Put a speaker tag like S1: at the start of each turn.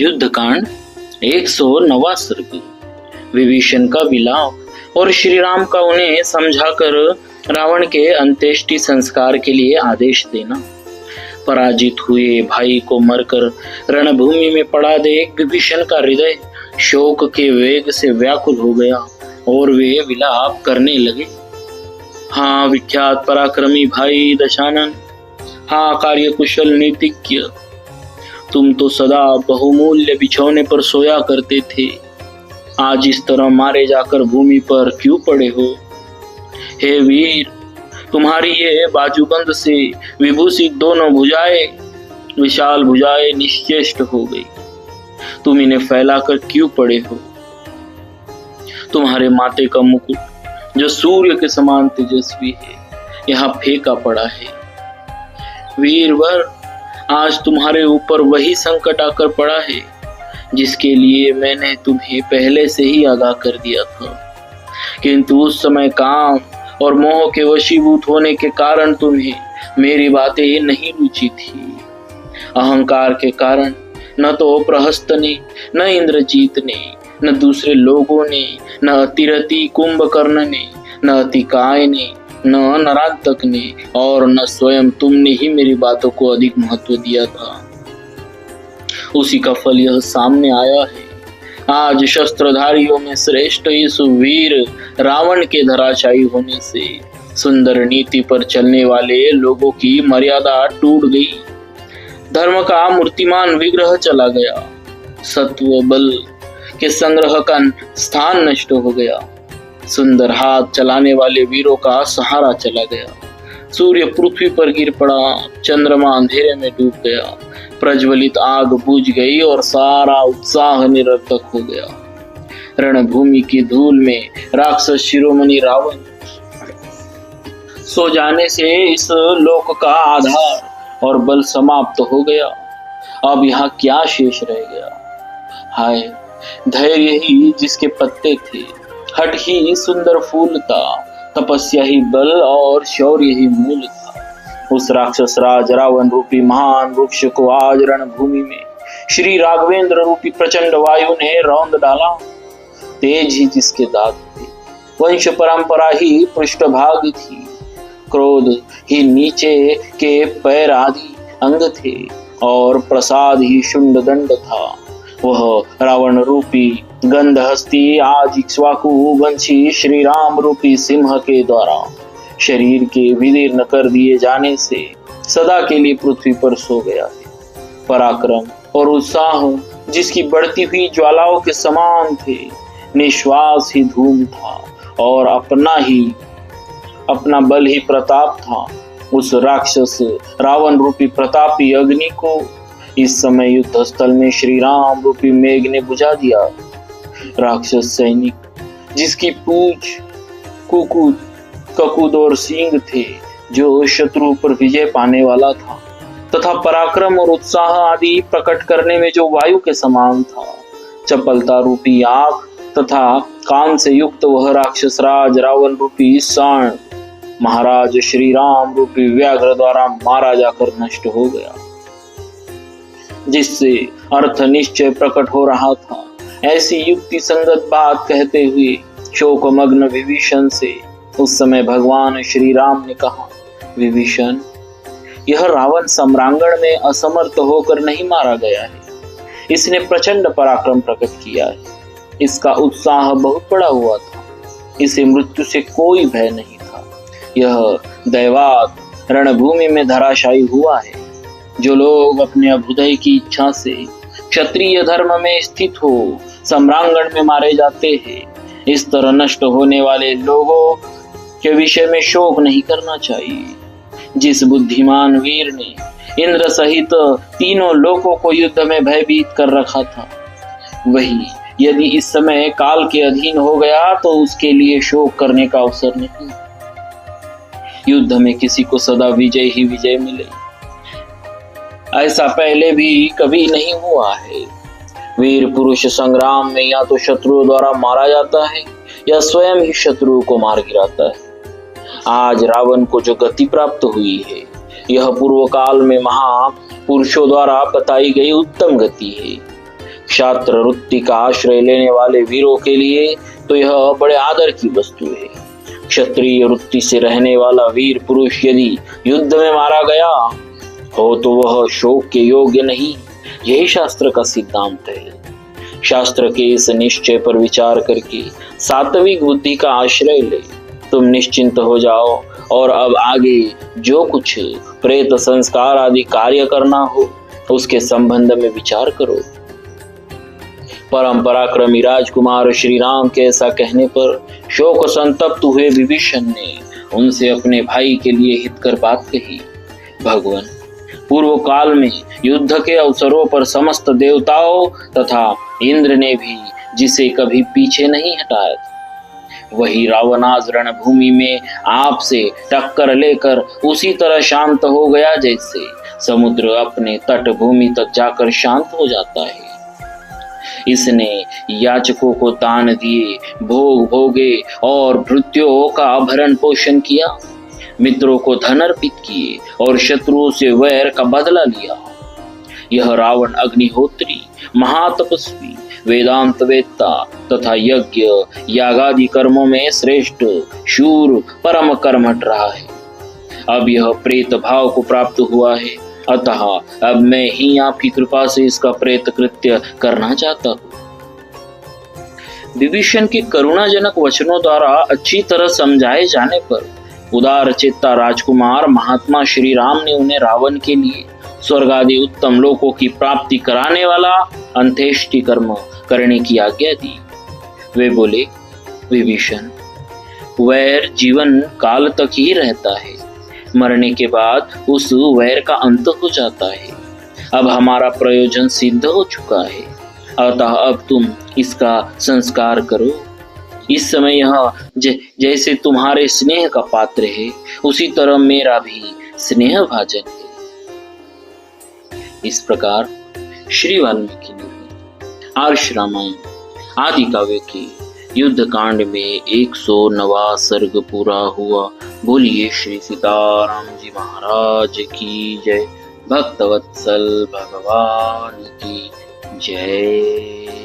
S1: युद्धकांड 109वां सर्ग। विभीषण का विलाप और श्री राम का उन्हें समझाकर रावण के अंत्येष्टि संस्कार के लिए आदेश देना। पराजित हुए भाई को मरकर रणभूमि में पड़ा देख विभीषण का हृदय शोक के वेग से व्याकुल हो गया और वे विलाप करने लगे। हाँ विख्यात पराक्रमी भाई दशानन, हाँ कार्यकुशल नीतिज्ञ, तुम तो सदा बहुमूल्य बिछौने पर सोया करते थे, आज इस तरह मारे जाकर भूमि पर क्यों पड़े हो? हे वीर, तुम्हारी ये बाजूबंद से विभूषित दोनों भुजाएं, विशाल भुजाएं निश्चेष्ट हो गई। तुम इन्हें फैलाकर क्यों पड़े हो? तुम्हारे माथे का मुकुट जो सूर्य के समान तेजस्वी है, यहाँ फेंका पड़ा है। वीरवर, आज तुम्हारे ऊपर वही संकट आकर पड़ा है जिसके लिए मैंने तुम्हें पहले से ही आगाह कर दिया था, किंतु उस समय काम और मोह के वशीभूत होने के कारण तुम्हें मेरी बातें नहीं रुचि थी। अहंकार के कारण न तो प्रहस्त ने, न इंद्रजीत ने, न दूसरे लोगों ने, न अतिरथी कुंभकर्ण ने, न अतिकाय ने, न नरांतक ने और न स्वयं तुमने ही मेरी बातों को अधिक महत्व दिया था। उसी का फल यह सामने आया है। आज शस्त्रधारियों में श्रेष्ठ इस वीर रावण के धराशायी होने से सुंदर नीति पर चलने वाले लोगों की मर्यादा टूट गई। धर्म का मूर्तिमान विग्रह चला गया, सत्व बल के संग्रह का स्थान नष्ट हो गया, सुंदर हाथ चलाने वाले वीरों का सहारा चला गया। सूर्य पृथ्वी पर गिर पड़ा, चंद्रमा अंधेरे में डूब गया, प्रज्वलित आग बुझ गई और सारा उत्साह निरर्थक हो गया। रणभूमि की धूल में राक्षस शिरोमणि रावण सो जाने से इस लोक का आधार और बल समाप्त हो गया। अब यहाँ क्या शेष रह गया? हाय, धैर्य ही जिसके पत्ते थे, हठ ही सुंदर फूल था, तपस्या ही बल और शौर्य ही मूल था। उस राक्षस राज रावण रूपी महान वृक्ष को आज रणभूमि में श्री राघवेंद्र रूपी प्रचंड वायु ने रौंद डाला। तेज ही जिसके दांत थे, वंश परंपरा ही पृष्ठभाग थी, क्रोध ही नीचे के पैर आदि अंग थे और प्रसाद ही शुंड दंड था। वह रावण रूपी गंध हस्ती आज इक्ष्वाकु वंशी श्री राम रूपी सिंह के द्वारा शरीर के विदीर्ण कर दिए जाने से सदा के लिए पृथ्वी पर सो गया है। पराक्रम और उत्साह जिसकी बढ़ती हुई ज्वालाओं के समान थे, निश्वास ही धूम था और अपना बल ही प्रताप था। उस राक्षस रावण रूपी प्रतापी अग्नि को इस समय युद्ध स्थल में श्री राम रूपी मेघ ने बुझा दिया। राक्षस सैनिक जिसकी पूंछ, कुकुद, ककुद और सींग थे, जो शत्रु पर विजय पाने वाला था, तथा पराक्रम और उत्साह आदि प्रकट करने में जो वायु के समान था, चपलता रूपी आंख तथा कान से युक्त वह राक्षस राज रावण रूपी सांड महाराज श्री राम रूपी व्याघ्र द्वारा मारा जाकर नष्ट हो गया। जिससे अर्थ निश्चय प्रकट हो रहा था, ऐसी युक्ति संगत बात कहते हुए शोकमग्न विभीषण से उस समय भगवान श्री राम ने कहा, विभीषण, यह रावण सम्रांगण में असमर्थ होकर नहीं मारा गया है, इसने प्रचंड पराक्रम प्रकट किया है। इसका उत्साह बहुत बड़ा हुआ था, इसे मृत्यु से कोई भय नहीं था। यह दैवात रणभूमि में धराशायी हुआ है। जो लोग अपने अभ्युदय की इच्छा से क्षत्रिय धर्म में स्थित हो सम्रांगण में मारे जाते हैं, इस तरह नष्ट होने वाले लोगों के विषय में शोक नहीं करना चाहिए। जिस बुद्धिमान वीर ने इंद्र सहित तीनों लोकों को युद्ध में भयभीत कर रखा था, वही यदि इस समय काल के अधीन हो गया तो उसके लिए शोक करने का अवसर नहीं। युद्ध में किसी को सदा विजय ही विजय मिले, ऐसा पहले भी कभी नहीं हुआ है। वीर पुरुष संग्राम में या तो शत्रुओं द्वारा मारा जाता है या स्वयं ही शत्रुओं को मार गिराता है। आज रावण को जो गति प्राप्त हुई है, यह पूर्व काल में महापुरुषों द्वारा बताई गई उत्तम गति है। क्षात्र वृत्ति का आश्रय लेने वाले वीरों के लिए तो यह बड़े आदर की वस्तु है। क्षत्रिय वृत्ति से रहने वाला वीर पुरुष यदि युद्ध में मारा गया हो तो वह शोक के योग्य नहीं। यही शास्त्र का सिद्धांत है। शास्त्र के इस निश्चय पर विचार करके सात्विक बुद्धि का आश्रय ले तुम निश्चिंत हो जाओ और अब आगे जो कुछ प्रेत संस्कार आदि कार्य करना हो उसके संबंध में विचार करो। परम पराक्रमी राजकुमार श्री राम के ऐसा कहने पर शोक संतप्त हुए विभीषण ने उनसे अपने भाई के लिए हितकर बात कही। भगवान, पूर्व काल में युद्ध के अवसरों पर समस्त देवताओं तथा इंद्र ने भी जिसे कभी पीछे नहीं हटाया, वही रावण आज रणभूमि में आपसे टक्कर लेकर उसी तरह शांत हो गया जैसे समुद्र अपने तटभूमि तक जाकर शांत हो जाता है। इसने याचकों को दान दिए, भोग भोगे और भृत्यों का भरण पोषण किया, मित्रों को धन अर्पित किए और शत्रुओं से वैर का बदला लिया। यह रावण अग्निहोत्री, महातपस्वी, वेदांत वेत्ता तथा यज्ञ यागादि कर्मों में श्रेष्ठ शूर परम कर्मठ रहा है। अब यह प्रेत भाव को प्राप्त हुआ है, अतः अब मैं ही आपकी कृपा से इसका प्रेत कृत्य करना चाहता हूँ। विभीषण के करुणाजनक वचनों द्वारा अच्छी तरह समझाए जाने पर उदार चित्ता राजकुमार महात्मा श्री राम ने उन्हें रावण के लिए स्वर्ग आदि उत्तम लोकों की प्राप्ति कराने वाला अंत्येष्टि कर्म करने की आज्ञा दी। वे बोले, विभीषण, वैर जीवन काल तक ही रहता है, मरने के बाद उस वैर का अंत हो जाता है। अब हमारा प्रयोजन सिद्ध हो चुका है, अतः अब तुम इसका संस्कार करो। इस समय यह जैसे तुम्हारे स्नेह का पात्र है, उसी तरह मेरा भी स्नेह भाजन है। इस प्रकार श्री वाल्मीकि ने आर्ष रामायण आदि काव्य के युद्ध कांड में 109वां सर्ग पूरा हुआ। बोलिए श्री सीताराम जी महाराज की जय। भक्तवत्सल भगवान की जय।